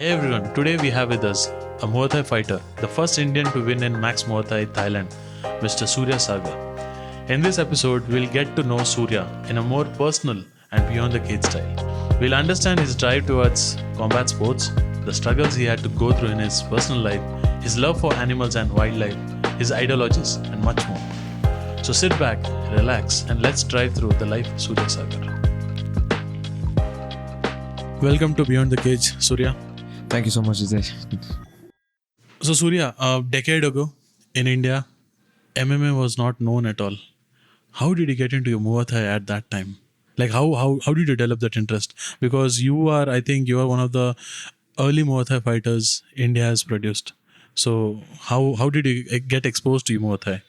Hey everyone, today we have with us a Muay Thai fighter, the first Indian to win in Max Muay Thai Thailand, Mr. Surya Sagar. In this episode, we'll get to know Surya in a more personal and beyond the cage style. We'll understand his drive towards combat sports, the struggles he had to go through in his personal life, his love for animals and wildlife, his ideologies, and much more. So sit back, relax, and let's drive through the life of Surya Sagar. Welcome to Beyond the Cage, Surya. Thank you so much, Jitesh. So Surya, a decade ago in India, MMA was not known at all. How did you get into your Muay Thai at that time? Like how did you develop that interest? Because I think you are one of the early Muay Thai fighters India has produced. So how did you get exposed to Muay Thai?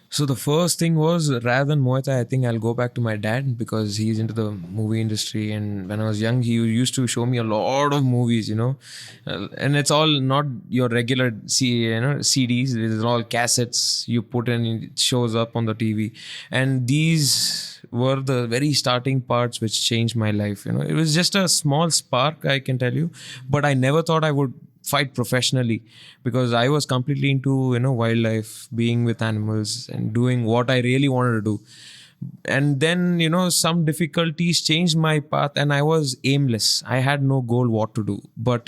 So the first thing was, rather than Muay Thai, I think I'll go back to my dad because he's into the movie industry. And when I was young, he used to show me a lot of movies, and it's all not your regular CDs. It's all cassettes you put in, it shows up on the TV. And these were the very starting parts which changed my life. It was just a small spark, I can tell you, but I never thought I would fight professionally because I was completely into wildlife, being with animals and doing what I really wanted to do. And then some difficulties changed my path and I was aimless. I had no goal what to do. But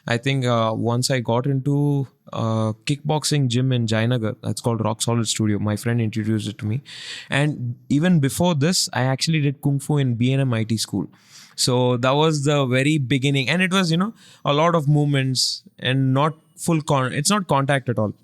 I think once I got into kickboxing gym in Jayanagar, that's called Rock Solid Studio. My friend introduced it to me. And even before this, I actually did Kung Fu in B&M IT school. So that was the very beginning. And it was, a lot of movements and not it's not contact at all.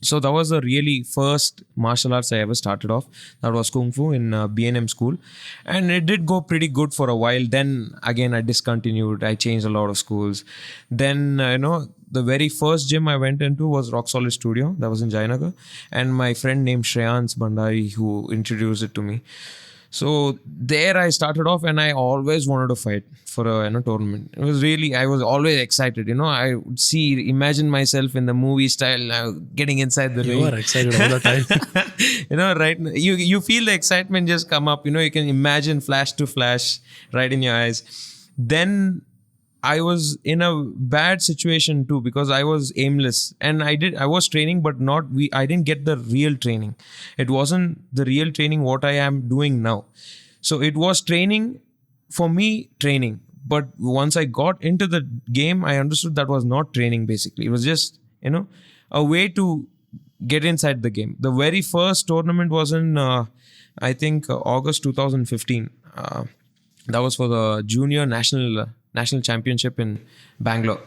So that was the really first martial arts I ever started off. That was Kung Fu in B&M school. And it did go pretty good for a while. Then again, I discontinued. I changed a lot of schools. Then, the very first gym I went into was Rock Solid Studio. That was in Jayanagar. And my friend named Shreyans Bandari who introduced it to me. So there I started off and I always wanted to fight for a tournament. I was always excited. I would imagine myself in the movie style, getting inside the ring. You are excited all the time. Right? You feel the excitement just come up. You can imagine flash to flash right in your eyes. Then I was in a bad situation too because I was aimless and I was training but I didn't get the real training. It wasn't the real training what I am doing now. So it was training for me, but once I got into the game, I understood that was not training basically. It was just, a way to get inside the game. The very first tournament was in, I think August 2015. That was for the junior national championship in Bangalore,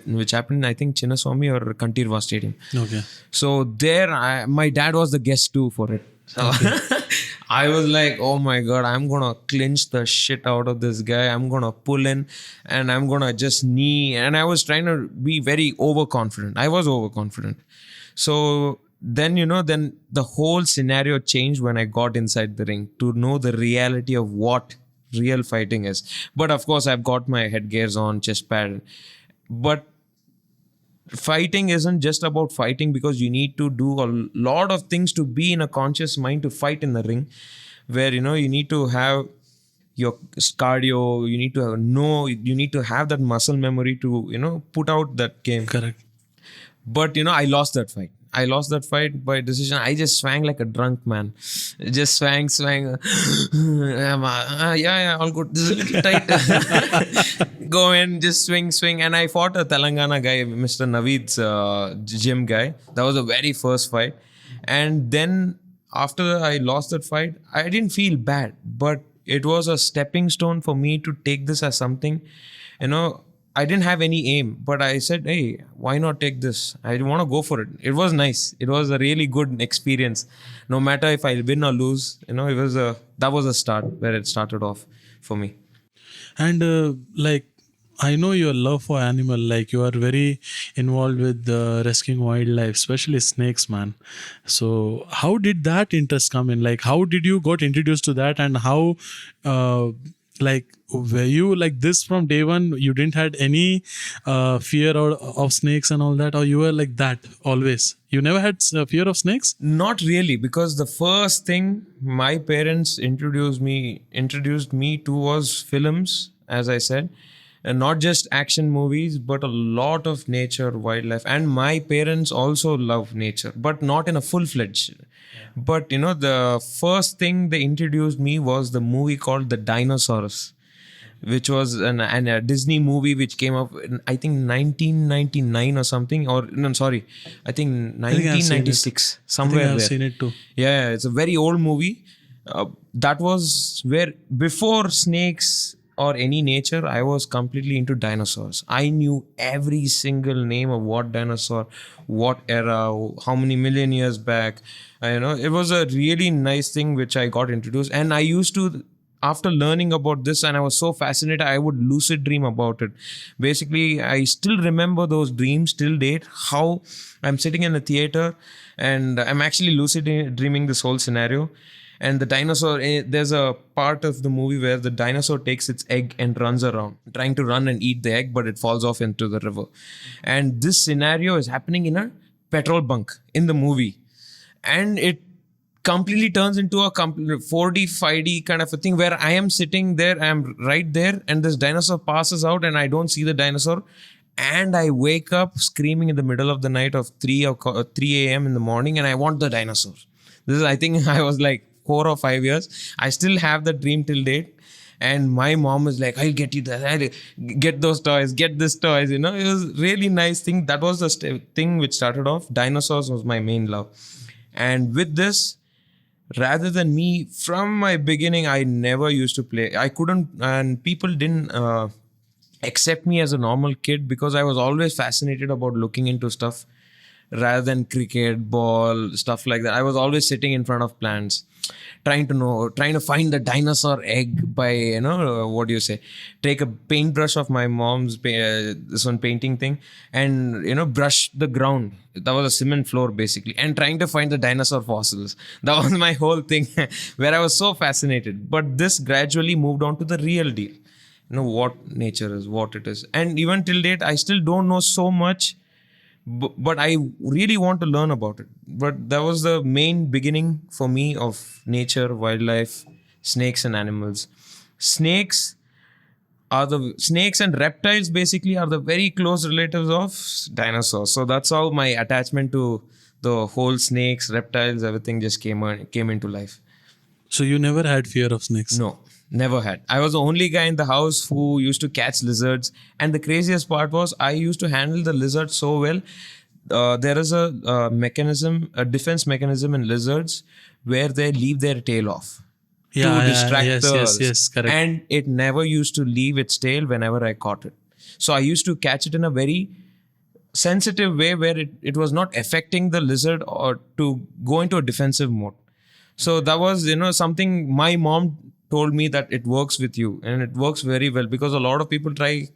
which happened, I think, Chinnaswamy or Kantirva Stadium. Okay. So there, my dad was the guest too for it. So okay. I was like, oh my God, I'm going to clinch the shit out of this guy. I'm going to pull in and I'm going to just knee. And I was trying to be very overconfident. I was overconfident. So then, then the whole scenario changed when I got inside the ring to know the reality of what real fighting is. But of course I've got my headgears on, chest pad, but fighting isn't just about fighting because you need to do a lot of things to be in a conscious mind to fight in the ring, where you need to have your cardio, you need to have that muscle memory to put out that game. Correct. But I lost that fight by decision. I just swang like a drunk man. Just swang. Yeah, all good. This is a little tight. Go in, just swing. And I fought a Telangana guy, Mr. Naveed's gym guy. That was the very first fight. And then after I lost that fight, I didn't feel bad. But it was a stepping stone for me to take this as something, I didn't have any aim, but I said, hey, why not take this? I want to go for it. It was nice. It was a really good experience. No matter if I win or lose, that was a start where it started off for me. And I know your love for animal, like you are very involved with rescuing wildlife, especially snakes, man. So how did that interest come in? Like how did you got introduced to that, and how were you like this from day one? You didn't had any fear of snakes and all that, or you were like that always? You never had fear of snakes? Not really, because the first thing my parents introduced me to was films, as I said. And not just action movies, but a lot of nature, wildlife. And my parents also love nature, but not in a full-fledged. But the first thing they introduced me was the movie called The Dinosaurs, which was a Disney movie which came up in, I think, 1999 or something. Or no, sorry, I think I think I've seen it. 1996, I somewhere think I've there. seen it too. Yeah, it's a very old movie. That was where, before snakes or any nature, I was completely into dinosaurs. I knew every single name of what dinosaur, what era, how many million years back. It was a really nice thing which I got introduced. And I used to, after learning about this, and I was so fascinated, I would lucid dream about it. Basically, I still remember those dreams till date, how I'm sitting in a theater and I'm actually lucid dreaming this whole scenario. And the dinosaur, there's a part of the movie where the dinosaur takes its egg and runs around, trying to run and eat the egg, but it falls off into the river. And this scenario is happening in a petrol bunk in the movie. And it completely turns into a 4D, 5D kind of a thing where I am sitting there, I'm right there, and this dinosaur passes out and I don't see the dinosaur. And I wake up screaming in the middle of the night of 3 a.m. in the morning, and I want the dinosaur. This is, I think I was like 4 or 5 years. I still have that dream till date. And my mom was like, I'll get you that. I'll get those toys, get this toys. It was really nice thing. That was the thing which started off. Dinosaurs was my main love. And with this, rather than me, from my beginning, I never used to play. I couldn't, and people didn't accept me as a normal kid because I was always fascinated about looking into stuff rather than cricket, ball, stuff like that. I was always sitting in front of plants, trying to find the dinosaur egg by, what do you say? Take a paintbrush of my mom's, this one painting thing, and, brush the ground. That was a cement floor basically, and trying to find the dinosaur fossils. That was my whole thing where I was so fascinated. But this gradually moved on to the real deal. What nature is, what it is. And even till date, I still don't know so much. But I really want to learn about it. But that was the main beginning for me of nature, wildlife, snakes and animals. Snakes and reptiles basically are the very close relatives of dinosaurs. So that's how my attachment to the whole snakes, reptiles, everything just came into life. So you never had fear of snakes? No. Never had. I was the only guy in the house who used to catch lizards. And the craziest part was I used to handle the lizard so well. There is a defense mechanism in lizards where they leave their tail off to distract yes, correct. And it never used to leave its tail whenever I caught it. So I used to catch it in a very sensitive way where it was not affecting the lizard or to go into a defensive mode. So that was, something my mom told me that it works with you, and it works very well because a lot of people try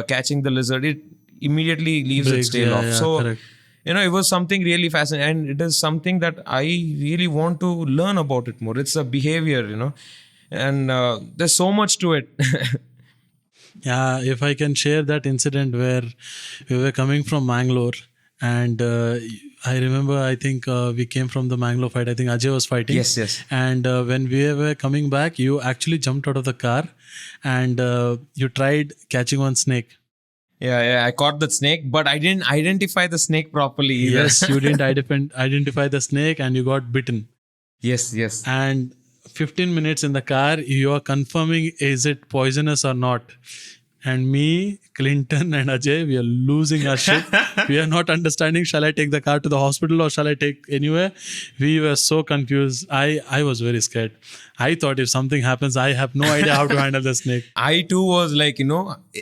catching the lizard, it immediately leaves its tail off. So correct. It was something really fascinating, and it is something that I really want to learn about it more. It's a behavior, and there's so much to it. Yeah, if I can share that incident where we were coming from Mangalore, and I remember, I think we came from the Mangalore fight. I think Ajay was fighting. Yes. And when we were coming back, you actually jumped out of the car and you tried catching one snake. Yeah, I caught the snake, but I didn't identify the snake properly either. Yes, you didn't identify the snake and you got bitten. Yes. And 15 minutes in the car, you are confirming is it poisonous or not. And me, Clinton and Ajay, we are losing our shit. We are not understanding, shall I take the car to the hospital or shall I take anywhere? We were so confused. I was very scared. I thought if something happens, I have no idea how to handle the snake. I too was like,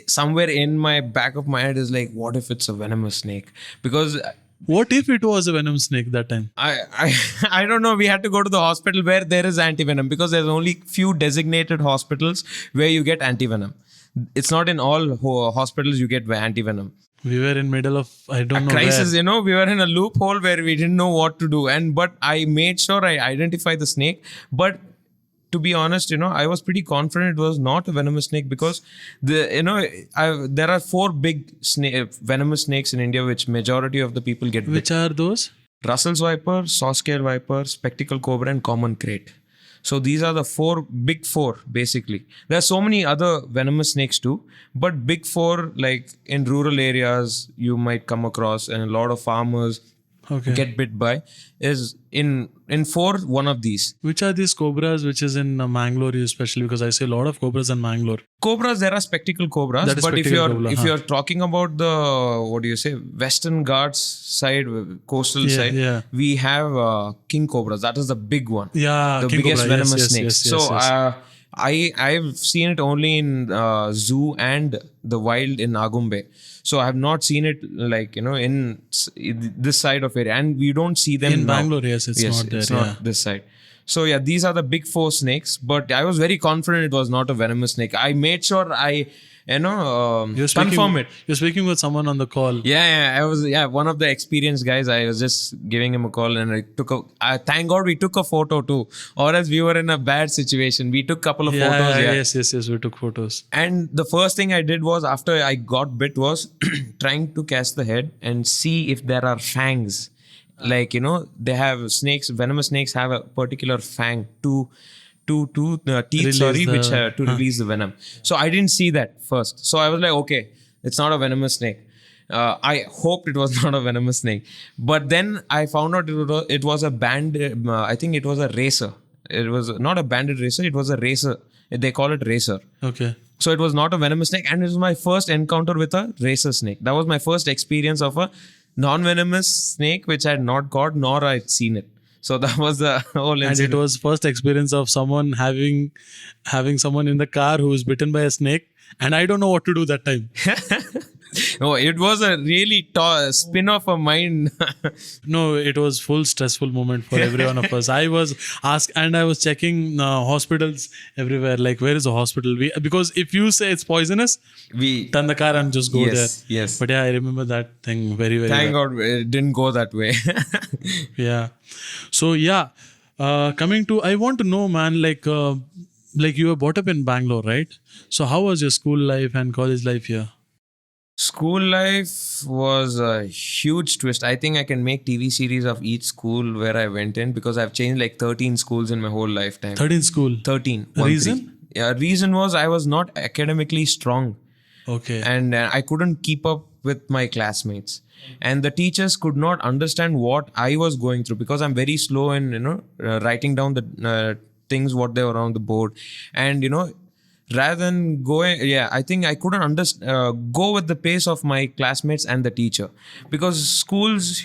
somewhere in my back of my head is like, what if it's a venomous snake? Because what if it was a venom snake that time? I don't know. We had to go to the hospital where there is anti-venom because there's only few designated hospitals where you get anti-venom. It's not in all hospitals you get anti-venom. We were in middle of, I don't know crisis, where. We were in a loophole where we didn't know what to do. But I made sure I identified the snake. But to be honest, I was pretty confident it was not a venomous snake because there are 4 big venomous snakes in India, which majority of the people get. Which are those? Russell's viper, saw scale viper, spectacle cobra, and common crate. So these are the big four basically. There are so many other venomous snakes too, but big four, like in rural areas you might come across, and a lot of farmers Okay. get bit by, is in four, one of these. Which are these cobras which is in Mangalore especially, because I see a lot of cobras in Mangalore. Cobras, there are spectacle cobras, That is but if spectacle you're cobra, if huh. you're talking about the, what do you say, Western Ghats side, coastal Yeah, side, yeah. we have king cobras. That is the big one, Yeah, the king biggest cobra. venomous Yes, snakes. yes, yes, So yes. I've seen it only in zoo and the wild in Agumbe. So I have not seen it like in this side of it, and we don't see them In now. Bangalore, yes, it's not there, It's not yeah. this side. So yeah, these are the big four snakes. But I was very confident it was not a venomous snake. I made sure I confirm it. You're speaking with someone on the call. Yeah, I was one of the experienced guys. I was just giving him a call, and thank God we took a photo too, or else we were in a bad situation. We took a couple of photos. Yeah. Yes. We took photos. And the first thing I did was, after I got bit, was trying to catch the head and see if there are fangs. Like they have snakes. Venomous snakes have a particular fang to teeth, Release which the- to release the venom. So I didn't see that first. So I was like, okay, it's not a venomous snake. I hoped it was not a venomous snake. But then I found out it was a banded. I think it was a racer. It was not a banded racer. It was a racer. They call it racer. Okay. So it was not a venomous snake, and it was my first encounter with a racer snake. That was my first experience of a non-venomous snake, which I had not caught nor I'd seen it. So that was the whole And incident. it was first experience of someone having someone in the car who is bitten by a snake, and I don't know what to do that time. Oh, it was a really spin off of mine. No, it was full stressful moment for every one of us. I was asked, and I was checking hospitals everywhere. Like, where is the hospital? Because if you say it's poisonous, We turn the car and just go there. yes. But yeah, I remember that thing very, very Thank well. God it didn't go that way. Yeah. So yeah, coming to, I want to know, man, like you were brought up in Bangalore, right? So how was your school life and college life here? School life was a huge twist. I think I can make TV series of each school where I went in, because I've changed like 13 schools in my whole lifetime. 13 school. 13. Reason? 13. Yeah, reason was I was not academically strong, Okay. and I couldn't keep up with my classmates. And the teachers could not understand what I was going through, because I'm very slow in writing down the things what they were on the board. And rather than going, I think I couldn't go with the pace of my classmates and the teacher, because schools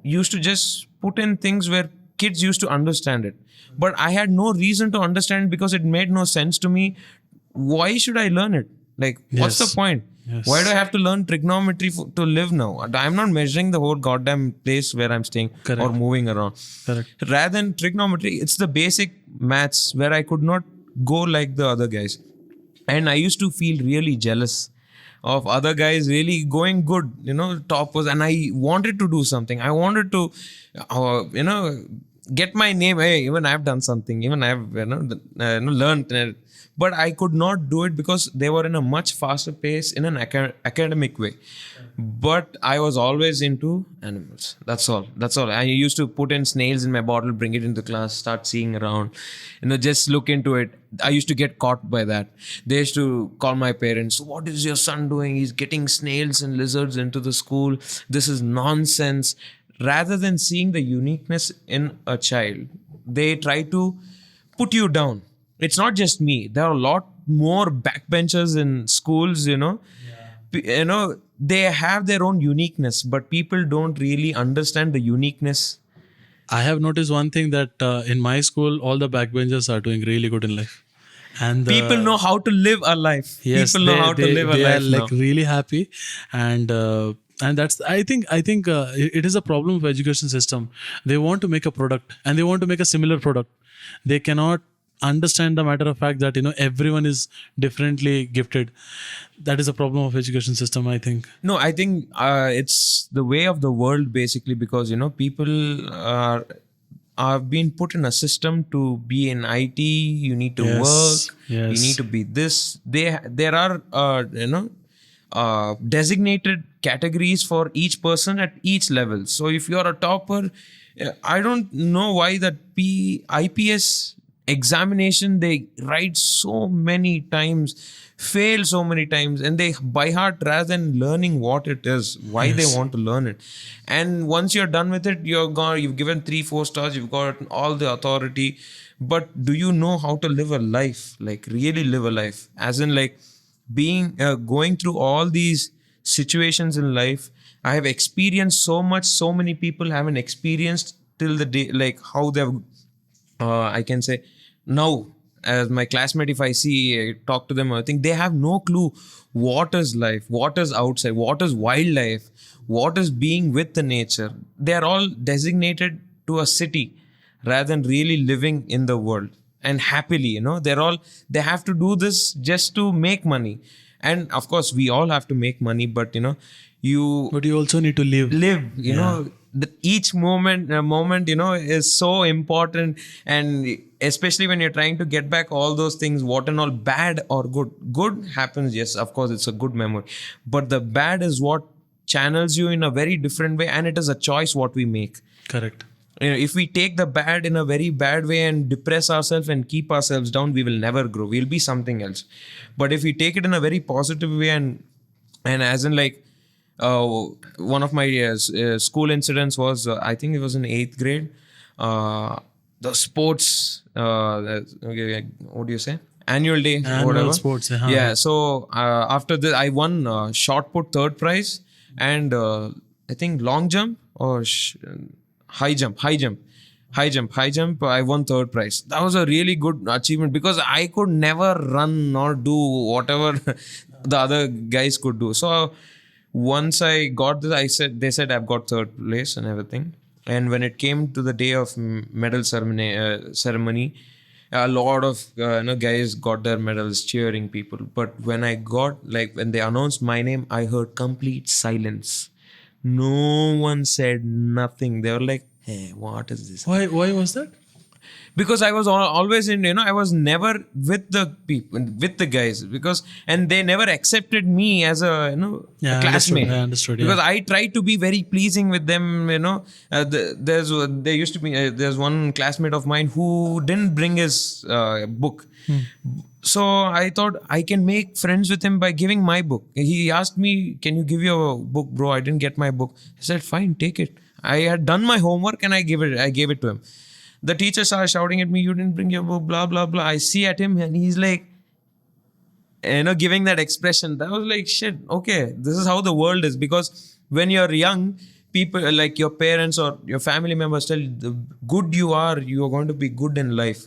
used to just put in things where kids used to understand it, but I had no reason to understand, because it made no sense to me. Why should I learn it? Like, what's Yes. the point? Yes. Why do I have to learn trigonometry to live now? I'm not measuring the whole goddamn place where I'm staying Correct. or moving around. Correct. Rather than trigonometry, it's the basic maths where I could not go like the other guys. And I used to feel really jealous of other guys really going good, toppers. And I wanted to do something. I wanted to, get my name. Hey, even I've done something. Even I've, learned. But I could not do it because they were in a much faster pace in an academic way. But I was always into animals. That's all. I used to put in snails in my bottle, bring it into class, start seeing around, just look into it. I used to get caught by that. They used to call my parents, "What is your son doing? He's getting snails and lizards into the school. This is nonsense." Rather than seeing the uniqueness in a child, they try to put you down. It's not just me. There are a lot more backbenchers in schools, they have their own uniqueness, but people don't really understand the uniqueness. I have noticed one thing, that in my school, all the backbenchers are doing really good in life. And People know how to live a life. Yes, People know how to live a they life are like now. really happy, and that's, I think it is a problem of education system. They want to make a product, and they want to make a similar product. They cannot understand the matter of fact that everyone is differently gifted. That is a problem of education system, I think. No, I think it's the way of the world, basically, because people are being put in a system to be in IT. You need to Yes, work. yes. You need to be this. There are designated categories for each person at each level. So if you're a topper, I don't know why that IPS examination they write so many times, fail so many times, and they by heart rather than learning what it is, why they Yes. want to learn it. And once you're done with it, you're gone, you've given 3-4 stars, you've got all the authority. But do you know how to live a life, like really live a life? As in, like, being going through all these situations in life, I have experienced so much, so many people haven't experienced till the day, like how they've I can say now, as my classmate, if I see, talk to them, I think they have no clue what is life, what is outside, what is wildlife, what is being with the nature. They are all designated to a city rather than really living in the world and happily. They have to do this just to make money. And of course, we all have to make money, but you But you also need to live, Yeah. each moment is so important. And especially when you're trying to get back all those things, what and all, bad or good happens, yes, of course, it's a good memory, but the bad is what channels you in a very different way, and it is a choice what we make. Correct. If we take the bad in a very bad way and depress ourselves and keep ourselves down, we will never grow, we'll be something else. But if we take it in a very positive way, and as in, like, uh, one of my school incidents was, I think it was in 8th grade. The sports, what do you say? Annual day, Annual whatever. sports, huh? Yeah. So after this, I won shot put 3rd prize, and I think long jump or high jump. I won 3rd prize. That was a really good achievement because I could never run or do whatever the other guys could do. So once I got this, they said I've got 3rd place and everything. And when it came to the day of medal ceremony, a lot of guys got their medals, cheering people. But when when they announced my name, I heard complete silence. No one said nothing. They were like, "Hey, what is this?" Why was that? Because I was always in, I was never with the people, with the guys, and they never accepted me as a, Yeah, a I classmate. understood, Because yeah. I tried to be very pleasing with them, there used to be, there's one classmate of mine who didn't bring his book. So I thought I can make friends with him by giving my book. He asked me, "Can you give your book, bro? I didn't get my book." I said, "Fine, take it." I had done my homework and I gave it to him. The teacher started shouting at me, "You didn't bring your book, blah, blah, blah." I see at him and he's like, giving that expression. That was like, shit, okay, this is how the world is. Because when you're young, people like your parents or your family members tell you, the good you are going to be good in life.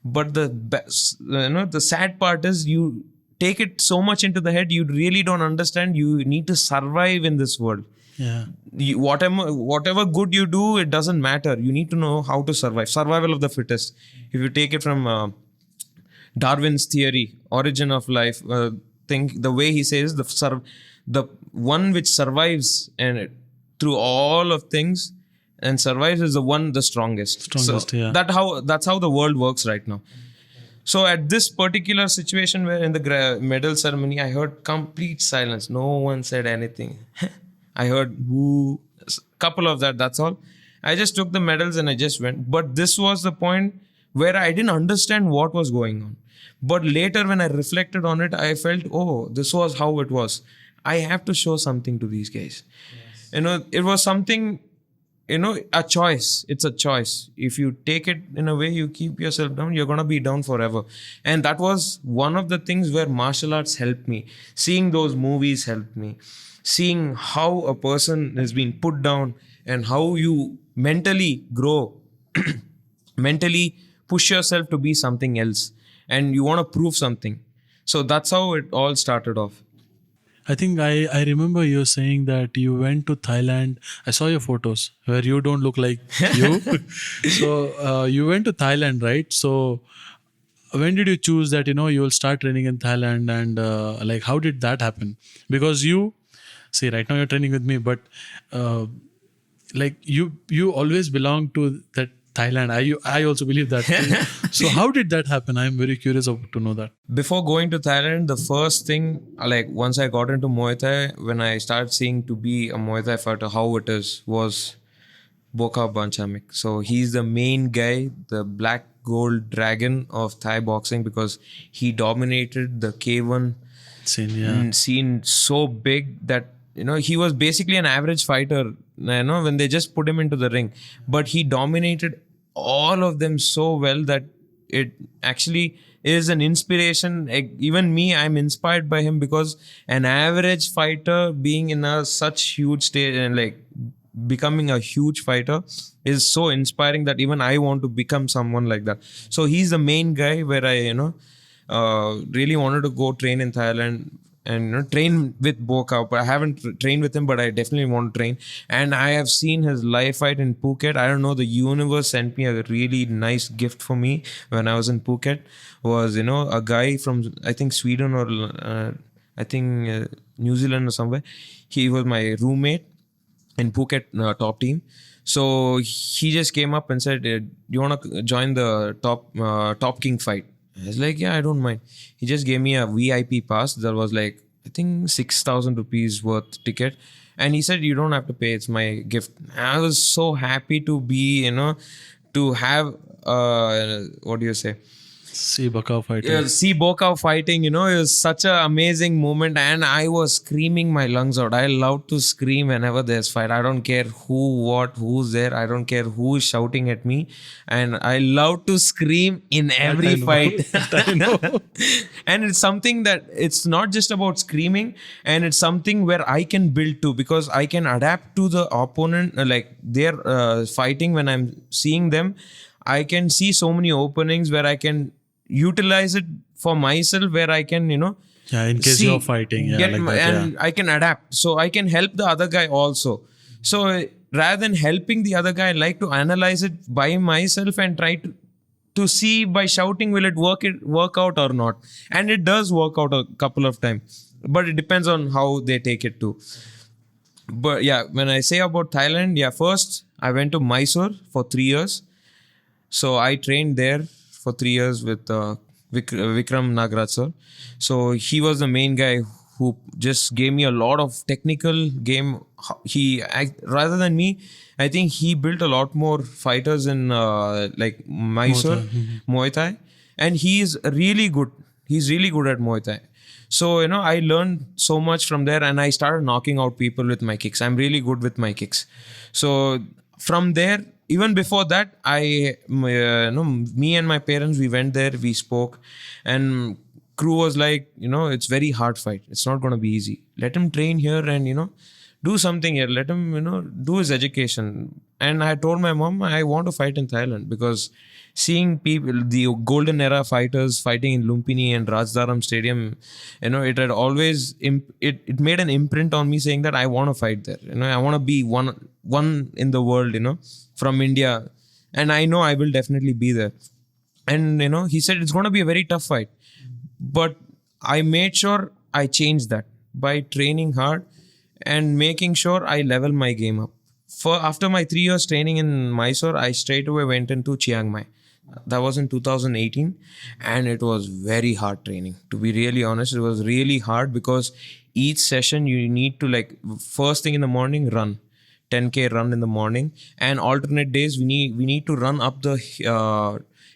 But the best, the sad part is you take it so much into the head, you really don't understand. You need to survive in this world. Yeah. Whatever good you do, it doesn't matter. You need to know how to survive. Survival of the fittest. If you take it from Darwin's theory, origin of life, the way he says, the one which survives and through all of things and survives is the strongest. Strongest, yeah. That's how the world works right now. So at this particular situation where in the medal ceremony, I heard complete silence. No one said anything. I heard woo, couple of that's all. I just took the medals and I just went. But this was the point where I didn't understand what was going on. But later when I reflected on it, I felt, oh, this was how it was. I have to show something to these guys. Yes. It was something, a choice. It's a choice. If you take it in a way, you keep yourself down, you're going to be down forever. And that was one of the things where martial arts helped me. Seeing those movies helped me. Seeing how a person has been put down and how you mentally grow, mentally push yourself to be something else, and you want to prove something. So that's how it all started off. I think I remember you saying that you went to Thailand. I saw your photos where you don't look like you. So you went to Thailand, right? So when did you choose that, you will start training in Thailand, and like how did that happen? Because see, right now you're training with me, but like you always belong to that Thailand. I also believe that. So how did that happen? I'm very curious to know that. Before going to Thailand, the first thing, like once I got into Muay Thai, when I started seeing to be a Muay Thai fighter, how it is, was Boka Banchamik. So he's the main guy, the black gold dragon of Thai boxing, because he dominated the K1 Scene, yeah. scene so big that he was basically an average fighter, when they just put him into the ring, but he dominated all of them so well that it actually is an inspiration. Even me, I'm inspired by him, because an average fighter being in a such huge stage and like becoming a huge fighter is so inspiring that even I want to become someone like that. So he's the main guy where I really wanted to go train in Thailand and train with Boka. But I haven't trained with him, but I definitely want to train. And I have seen his live fight in Phuket. I don't know, the universe sent me a really nice gift for me when I was in Phuket. Was a guy from, I think, Sweden or I think New Zealand or somewhere. He was my roommate in Phuket top team. So he just came up and said, "Do you want to join the top king fight?" I was like, "Yeah, I don't mind." He just gave me a VIP pass that was like, I think 6,000 rupees worth ticket. And he said, "You don't have to pay. It's my gift." I was so happy to be, to have, what do you say? See Boka fighting. Yeah, see Boka fighting, it was such an amazing moment, and I was screaming my lungs out. I love to scream whenever there's fight. I don't care who's there. I don't care who's shouting at me, and I love to scream in every fight. I know. And it's something that it's not just about screaming, and it's something where I can build to, because I can adapt to the opponent, like they're fighting. When I'm seeing them, I can see so many openings where I can utilize it for myself, where I can, Yeah, in case you're fighting. Yeah, like that, and I can adapt. So I can help the other guy also. So rather than helping the other guy, I like to analyze it by myself and try to see by shouting, will it work out or not? And it does work out a couple of times, but it depends on how they take it too. But yeah, when I say about Thailand, yeah, first I went to Mysore for 3 years. So I trained there for 3 years with Vikram Nagraj sir. So he was the main guy who just gave me a lot of technical game. Rather than me, I think he built a lot more fighters in like Mysore, Muay Thai, and he's really good. He's really good at Muay Thai. So I learned so much from there, and I started knocking out people with my kicks. I'm really good with my kicks. So from there, even before that, me and my parents, we went there, we spoke, and crew was like, it's very hard fight. It's not going to be easy. Let him train here and, do something here. Let him, do his education. And I told my mom, I want to fight in Thailand, because seeing people, the golden era fighters fighting in Lumpini and Rajdaram Stadium, it had always, it made an imprint on me, saying that I want to fight there. I want to be one in the world, from India. And I know I will definitely be there. And, he said it's going to be a very tough fight. But I made sure I changed that by training hard and making sure I level my game up. After my 3 years training in Mysore, I straight away went into Chiang Mai. That was in 2018, and it was very hard training. To be really honest, it was really hard, because each session you need to, like, first thing in the morning, run 10K run in the morning, and alternate days we need to run up the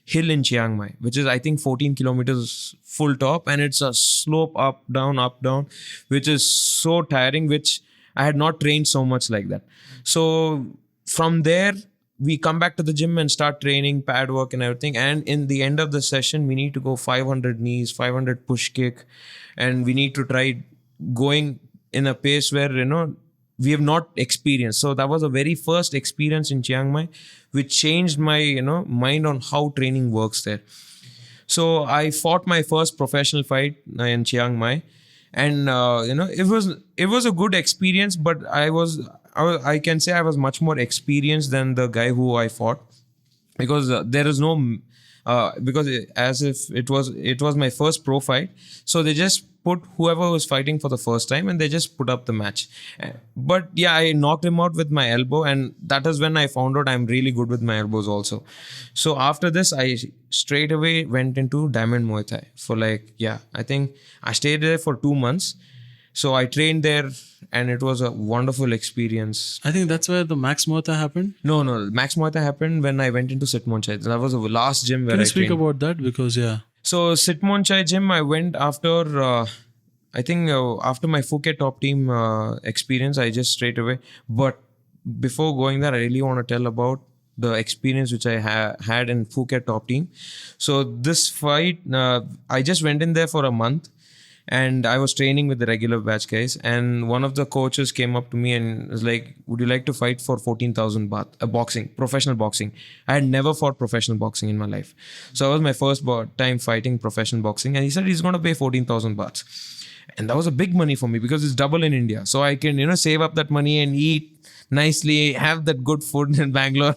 hill in Chiang Mai, which is I think 14 kilometers full top, and it's a slope up down, which is so tiring, which I had not trained so much like that. So from there, we come back to the gym and start training pad work and everything. And in the end of the session, we need to go 500 knees, 500 push kick, and we need to try going in a pace where, we have not experienced. So that was a very first experience in Chiang Mai, which changed my, mind on how training works there. So I fought my first professional fight in Chiang Mai, and it was a good experience. But I can say I was much more experienced than the guy who I fought, because there is no because as if it was my first pro fight, so they just put whoever was fighting for the first time and they just put up the match. But yeah, I knocked him out with my elbow, and that is when I found out I'm really good with my elbows also. So after this, I straight away went into Diamond Muay Thai for I think I stayed there for 2 months. So I trained there, and it was a wonderful experience. I think that's where the Max Mota happened. No, Max Muay Thai happened when I went into Sitmonchai. That was the last gym where Can you I speak trained. about that? Because yeah, So Sitmonchai gym, I went after. I think after my Phuket top team experience, I just straight away. But before going there, I really want to tell about the experience which I had in Phuket top team. So this fight, I just went in there for a month, and I was training with the regular batch guys. And one of the coaches came up to me and was like, "Would you like to fight for 14,000 baht? Boxing, professional boxing." I had never fought professional boxing in my life, so it was my first time fighting professional boxing. And he said he's going to pay 14,000 bahts. And that was a big money for me because it's double in India. So I can, save up that money and eat nicely, have that good food in Bangalore.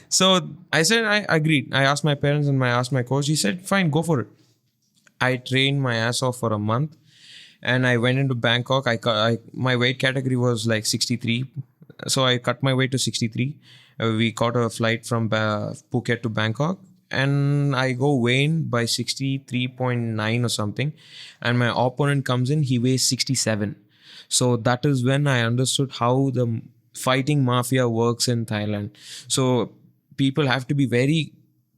So I said, I agreed. I asked my parents and I asked my coach. He said, fine, go for it. I trained my ass off for a month, and I went into Bangkok. My weight category was like 63. So I cut my weight to 63. We caught a flight from Phuket to Bangkok, and I go weigh-in by 63.9 or something. And my opponent comes in, he weighs 67. So that is when I understood how the fighting mafia works in Thailand. So people have to be very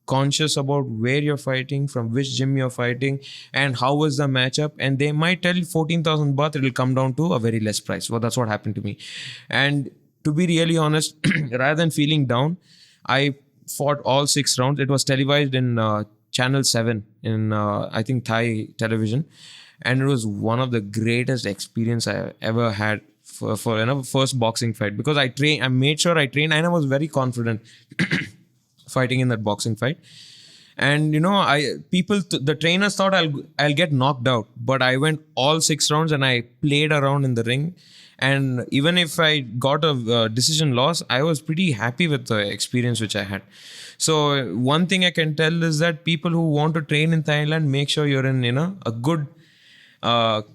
conscious about where you're fighting, from which gym you're fighting, and how was the matchup. And they might tell you 14,000 baht, it will come down to a very less price. Well, that's what happened to me. And to be really honest, rather than feeling down, I fought all 6 rounds. It was televised in Channel 7 in, I think, Thai television. And it was one of the greatest experience I ever had for first boxing fight, because I made sure I trained, and I was very confident fighting in that boxing fight. And the trainers thought I'll get knocked out, but I went all 6 rounds and I played around in the ring. And even if I got a decision loss, I was pretty happy with the experience which I had. So one thing I can tell is that people who want to train in Thailand, make sure you're in a good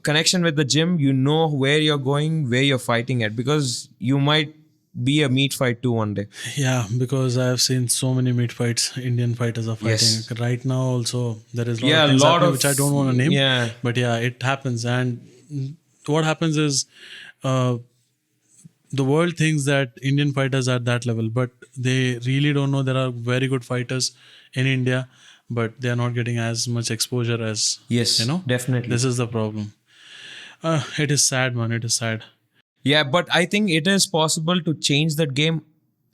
connection with the gym. You know where you're going, where you're fighting at, because you might be a meat fight too one day. yeah, because I have seen so many meat fights. Indian fighters are fighting Yes. right now. Also, there is Yeah, of a things lot happening of- which I don't want to name. yeah. But yeah, it happens. And what happens is, the world thinks that Indian fighters are that level, but they really don't know there are very good fighters in India, but they are not getting as much exposure as, Yes, definitely. This is the problem. It is sad, man. It is sad. Yeah, but I think it is possible to change that game,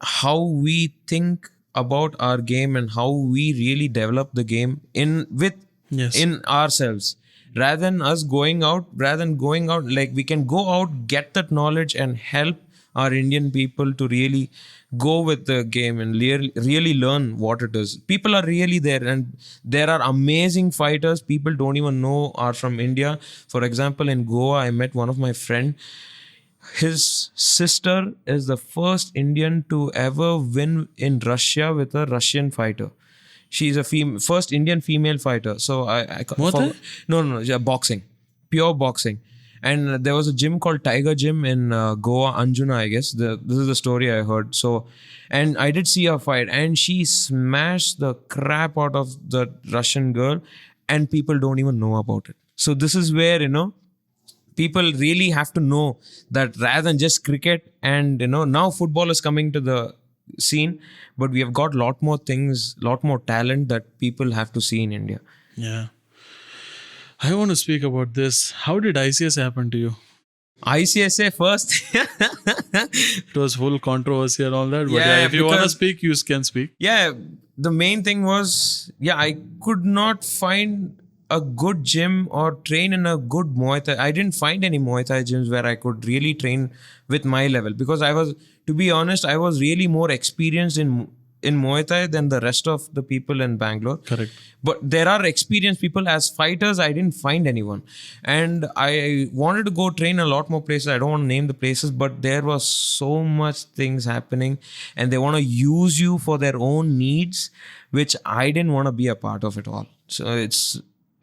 how we think about our game and how we really develop the game in ourselves. Rather than going out, like we can go out, get that knowledge and help our Indian people to really go with the game and really learn what it is. People are really there, and there are amazing fighters people don't even know are from India. For example, in Goa, I met one of my friend. His sister is the first Indian to ever win in Russia with a Russian fighter. She's a first Indian female fighter. So Muay Thai? No, yeah, boxing, pure boxing. And there was a gym called Tiger Gym in Goa, Anjuna, I guess. This is the story I heard. So, and I did see her fight, and she smashed the crap out of the Russian girl, and people don't even know about it. So this is where, people really have to know that rather than just cricket, and now football is coming to the scene, but we have got a lot more things, lot more talent that people have to see in India. Yeah. I want to speak about this. How did ICS happen to you? ICSA first. It was full controversy and all that. But Yeah, if you want to because- speak, you can speak. Yeah, the main thing was, I could not find a good gym or train in a good Muay Thai. I didn't find any Muay Thai gyms where I could really train with my level, because to be honest, I was really more experienced in Muay Thai than the rest of the people in Bangalore. Correct. But there are experienced people as fighters. I didn't find anyone, and I wanted to go train a lot more places. I don't want to name the places, but there was so much things happening, and they want to use you for their own needs, which I didn't want to be a part of at all. So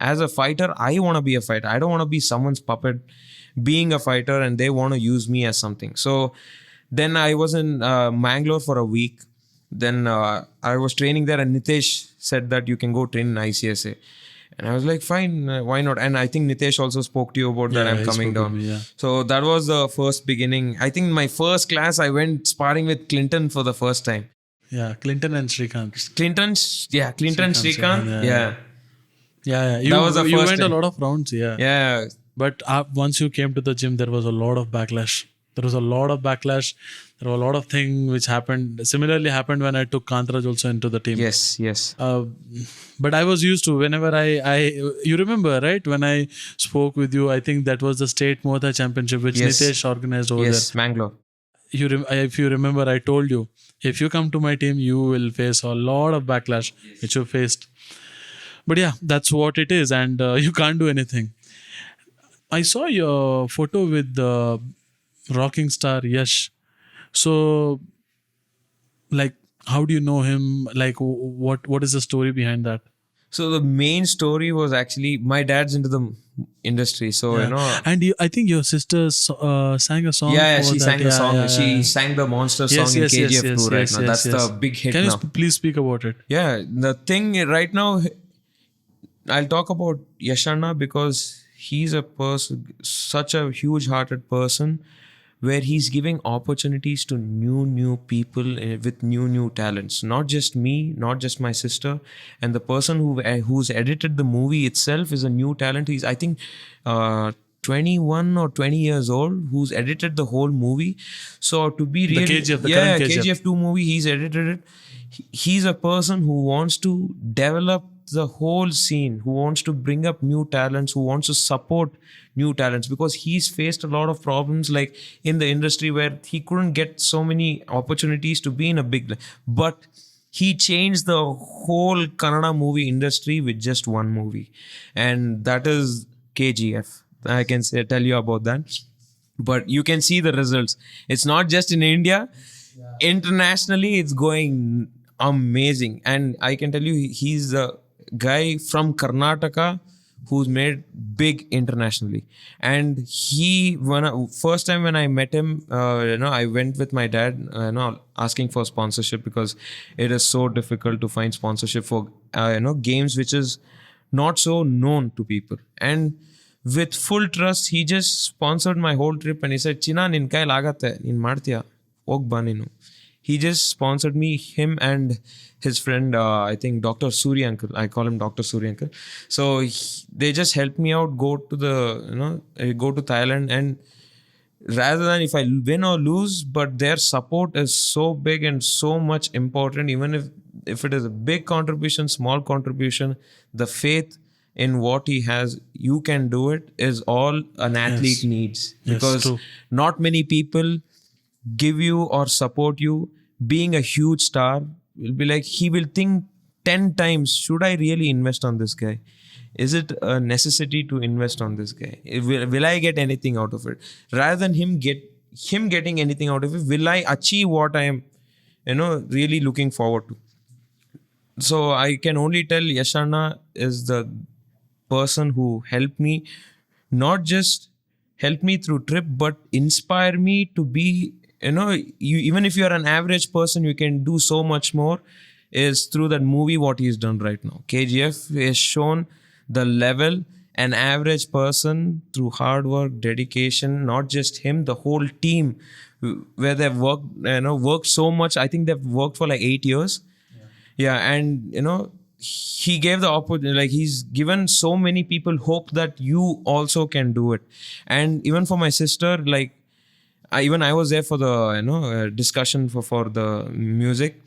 as a fighter, I want to be a fighter. I don't want to be someone's puppet being a fighter and they want to use me as something. So then I was in Mangalore for a week. Then I was training there, and Nitesh said that you can go train in ICSA. And I was like, fine, why not? And I think Nitesh also spoke to you about that. Yeah, I'm he coming spoke with down. me, yeah. So that was the first beginning. I think my first class, I went sparring with Clinton for the first time. Yeah, Clinton and Srikanth. Clinton, Srikanth, Srikanth. Yeah. Yeah. That was the You first went a time. lot of rounds, yeah. Yeah. But once you came to the gym, there was a lot of backlash. There was a lot of backlash. There were a lot of things which happened. Similarly happened when I took Kantraj also into the team. Yes. But I was used to whenever you remember, right? When I spoke with you, I think that was the state Muay Thai championship which Yes. Nitesh organized over Yes, Mangalore. there. If you remember, I told you, if you come to my team, you will face a lot of backlash, which you faced. But yeah, that's what it is, and you can't do anything. I saw your photo with the rocking star Yash. So, like, how do you know him? Like, what is the story behind that? So the main story was actually my dad's into the industry. So, you know, And I think your sister sang a song. yeah, for she that. sang the song. Yeah. She sang the Monster song in KGF 2 right now. That's the big hit Can now. you please speak about it? Yeah, the thing right now, I'll talk about Yashana because he's a person, such a huge-hearted person, where he's giving opportunities to new people with new talents. Not just me, not just my sister, and the person who's edited the movie itself is a new talent. He's, I think, 21 or 20 years old, who's edited the whole movie. So to be really, KGF, the current KGF. KGF 2 movie, he's edited it. He's a person who wants to develop the whole scene, who wants to bring up new talents, who wants to support new talents, because he's faced a lot of problems like in the industry where he couldn't get so many opportunities to be in a big, but he changed the whole Kannada movie industry with just one movie, and that is KGF. I can tell you about that. But you can see the results. It's not just in India, internationally it's going amazing. And I can tell you, he's a guy from Karnataka who's made big internationally. And first time when I met him, I went with my dad, asking for sponsorship, because it is so difficult to find sponsorship for games which is not so known to people. And with full trust, he just sponsored my whole trip, and he said, China, nin kai lagate, nin martiya, hog ba ninu. He just sponsored me, him and his friend, I think Dr. Surya Uncle. I call him Dr. Surya Uncle. So they just helped me out, go to Thailand, and rather than if I win or lose, but their support is so big and so much important. Even if it is a big contribution, small contribution, the faith in what he has, you can do it, is all an athlete needs. Because not many people give you or support you. Being a huge star will be like, he will think 10 times, should I really invest on this guy? Is it a necessity to invest on this guy? Will I get anything out of it? Rather than him getting anything out of it, will I achieve what I am really looking forward to? So I can only tell Yashana is the person who helped me, not just help me through trip, but inspire me to be, even if you are an average person, you can do so much more, is through that movie what he's done right now. KGF has shown the level an average person, through hard work, dedication, not just him, the whole team, where they've worked so much. I think they've worked for like 8 years. Yeah, and he gave the opportunity, like he's given so many people hope that you also can do it. And even for my sister, like I was there for the discussion for the music.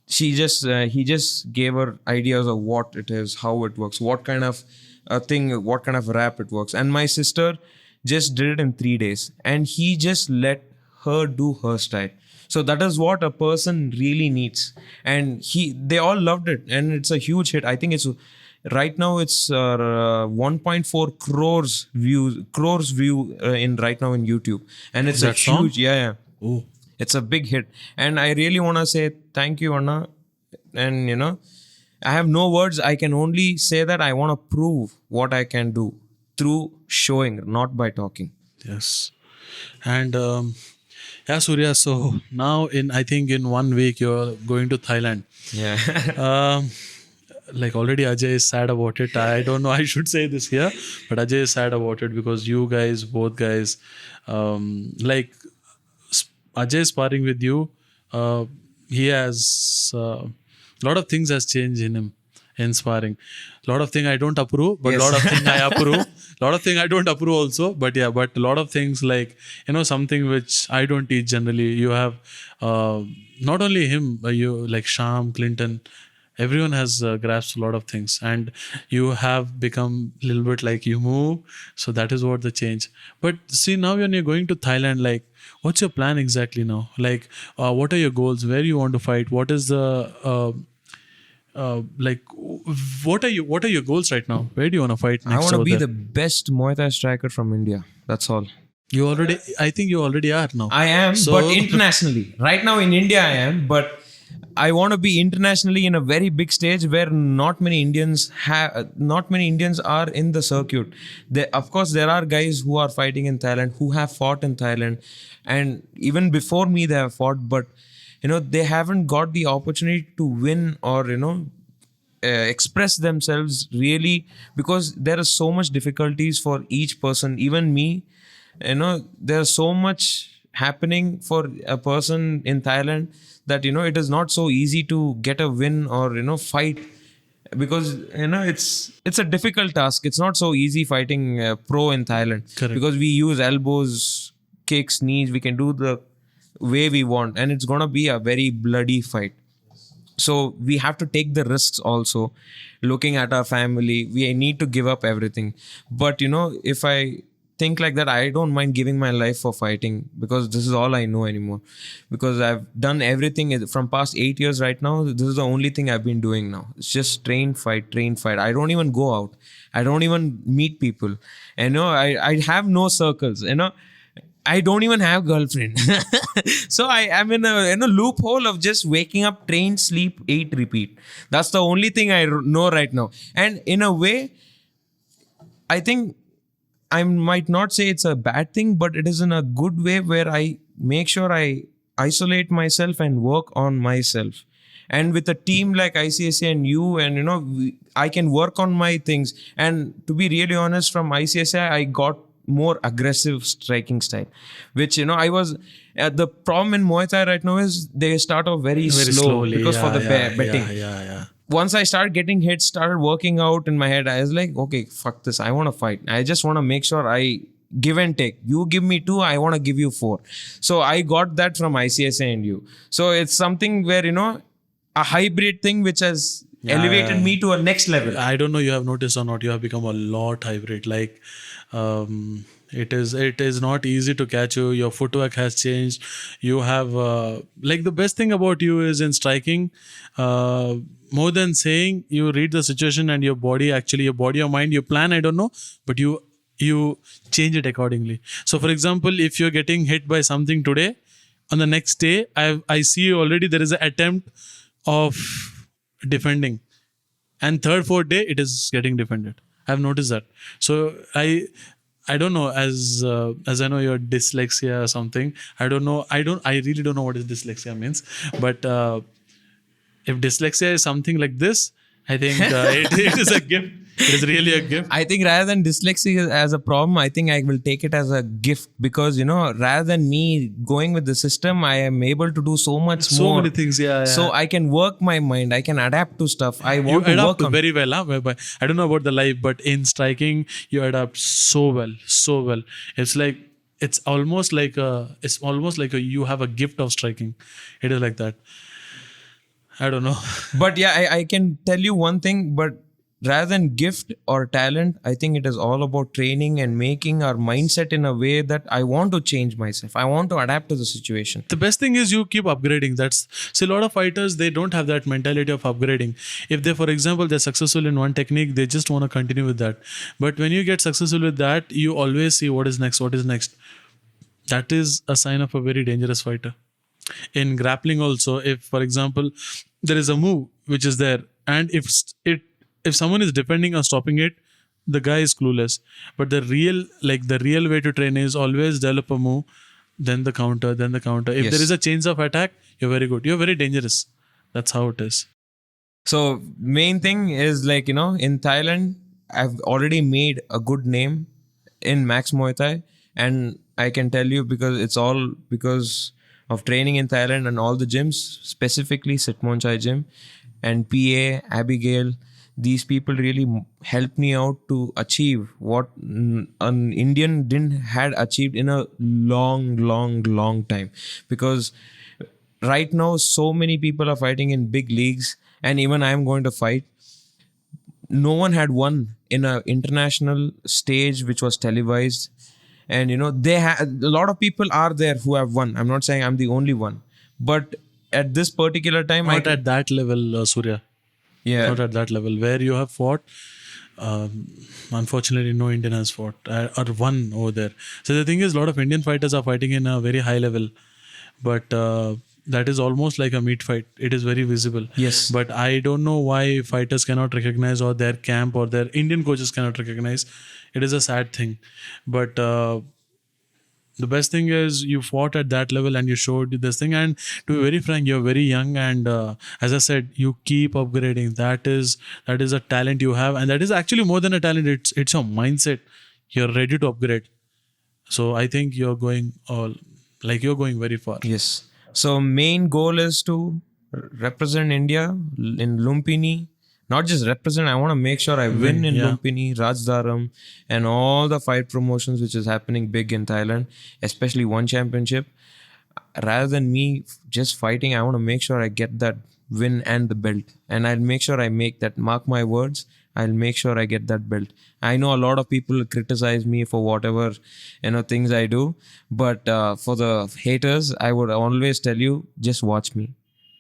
He just gave her ideas of what it is, how it works, what kind of what kind of rap it works. And my sister just did it in 3 days, and he just let her do her style. So that is what a person really needs. And they all loved it, and it's a huge hit. I think it's right now it's 1.4 crores view in right now in YouTube, and it's a huge song? yeah. Oh. It's a big hit. And I really want to say thank you, Anna. And I have no words. I can only say that I want to prove what I can do through showing, not by talking. Yes. And yeah, Surya, so now I think in 1 week you're going to Thailand. Yeah. like already Ajay is sad about it. I don't know I should say this here, but Ajay is sad about it because you guys, both guys, like Ajay sparring with you, he has lot of things has changed in him in sparring. Lot of thing I don't approve, but Yes. lot of thing I approve. Lot of thing I don't approve also, but yeah, but a lot of things like something which I don't teach generally. You have not only him, you like Sham, Clinton. Everyone has grasped a lot of things, and you have become a little bit like you move. So that is what the change. But see, now when you're going to Thailand, like, what's your plan exactly now? Like, what are your goals? Where you want to fight? What is the like? What are your goals right now? Where do you want to fight next? I want to over be there? the best Muay Thai striker from India. That's all. You already. I think you already are now. I am, So- but internationally. Right now in India, I am, but I want to be internationally in a very big stage where not many Indians are in the circuit. Of course, there are guys who are fighting in Thailand, who have fought in Thailand, and even before me, they have fought, but they haven't got the opportunity to win or express themselves really, because there is so much difficulties for each person. Even me, there's so much happening for a person in Thailand that it is not so easy to get a win or fight, because it's a difficult task. It's not so easy fighting pro in Thailand. Correct. Because we use elbows, kicks, knees. We can do the way we want, and it's gonna be a very bloody fight. So we have to take the risks also. Looking at our family, we need to give up everything. But if I think like that, I don't mind giving my life for fighting, because this is all I know anymore. Because I've done everything from past 8 years right now. This is the only thing I've been doing now. It's just train, fight, train, fight. I don't even go out. I don't even meet people. And I have no circles. I don't even have girlfriend. So I am in a loophole of just waking up, train, sleep, eat, repeat. That's the only thing I know right now. And in a way, I think I might not say it's a bad thing, but it is in a good way where I make sure I isolate myself and work on myself. And with a team like ICSA and you, and I can work on my things. And to be really honest, from ICSA, I got more aggressive striking style, which I was the problem in Muay Thai right now is they start off very slow because for the betting. Yeah. Once I started getting hits, started working out in my head, I was like, okay, fuck this. I want to fight. I just want to make sure I give and take. You give me 2, I want to give you 4. So I got that from ICSA and you. So it's something where, a hybrid thing which has elevated me to a next level. I don't know you have noticed or not, you have become a lot hybrid. Like it is not easy to catch you. Your footwork has changed. You have like the best thing about you is in striking, more than saying, you read the situation and your body or mind, you plan, I don't know, but you change it accordingly. So for example, if you're getting hit by something today, on the next day I see already there is an attempt of defending, and third, fourth day it is getting defended. I've noticed that. So I don't know, as I know your dyslexia or something. I really don't know what is dyslexia means. But if dyslexia is something like this, I think it is a gift. It is really a gift. I think rather than dyslexia as a problem, I think I will take it as a gift, because rather than me going with the system, I am able to do so much So more. many things, yeah. So I can work my mind. I can adapt to stuff. I You want to adapt work on. very well, huh? But I don't know about the life, but in striking, you adapt so well. It's almost like you have a gift of striking. It is like that. I don't know. But yeah, I can tell you one thing, but rather than gift or talent, I think it is all about training and making our mindset in a way that I want to change myself. I want to adapt to the situation. The best thing is you keep upgrading. See, a lot of fighters, they don't have that mentality of upgrading. If they, for example, they're successful in one technique, they just want to continue with that. But when you get successful with that, you always see what is next. That is a sign of a very dangerous fighter. In grappling also, if, for example, there is a move which is there, and if someone is defending or stopping it, the guy is clueless. But the real way to train is always develop a move, then the counter. If Yes. there is a change of attack, you're very good. You're very dangerous. That's how it is. So main thing is like, in Thailand, I've already made a good name in Max Muay Thai, and I can tell you because it's all because of training in Thailand and all the gyms, specifically Sitmonchai gym and PA Abigail. These people really helped me out to achieve what an Indian didn't had achieved in a long time. Because right now so many people are fighting in big leagues, and even I'm going to fight. No one had won in a international stage which was televised, and they had a lot of people are there who have won. I'm not saying I'm the only one, but at this particular time Not at that level, Surya. yeah, Not at that level where you have fought. Unfortunately, no Indian has fought or won over there. So the thing is, a lot of Indian fighters are fighting in a very high level, but that is almost like a meat fight. It is very visible. Yes. But I don't know why fighters cannot recognize, or their camp or their Indian coaches cannot recognize. It is a sad thing. But the best thing is you fought at that level and you showed this thing. And to be very frank, you're very young, and as I said, you keep upgrading. That is a talent you have, and that is actually more than a talent. It's your mindset. You're ready to upgrade. So I think you're going very far. Yes. So main goal is to represent India in Lumpini. Not just represent, I want to make sure I win in yeah. Lumpini, Rajdaram, and all the fight promotions which is happening big in Thailand, especially one championship. Rather than me just fighting, I want to make sure I get that win and the belt. And I'll make sure I make that, mark my words, I'll make sure I get that belt. I know a lot of people criticize me for whatever things I do, but for the haters, I would always tell you, just watch me.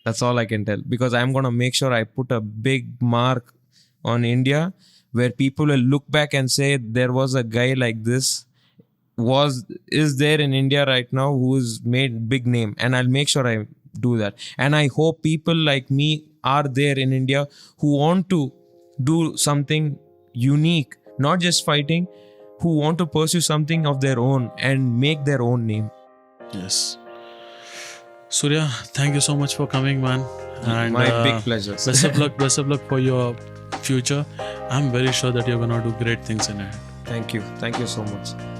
That's all I can tell, because I'm going to make sure I put a big mark on India where people will look back and say there was a guy like this is there in India right now who's made big name, and I'll make sure I do that. And I hope people like me are there in India who want to do something unique, not just fighting, who want to pursue something of their own and make their own name. Yes. Surya, thank you so much for coming, man. And My big pleasure. Best of luck. Best of luck for your future. I'm very sure that you're gonna do great things in it. Thank you so much.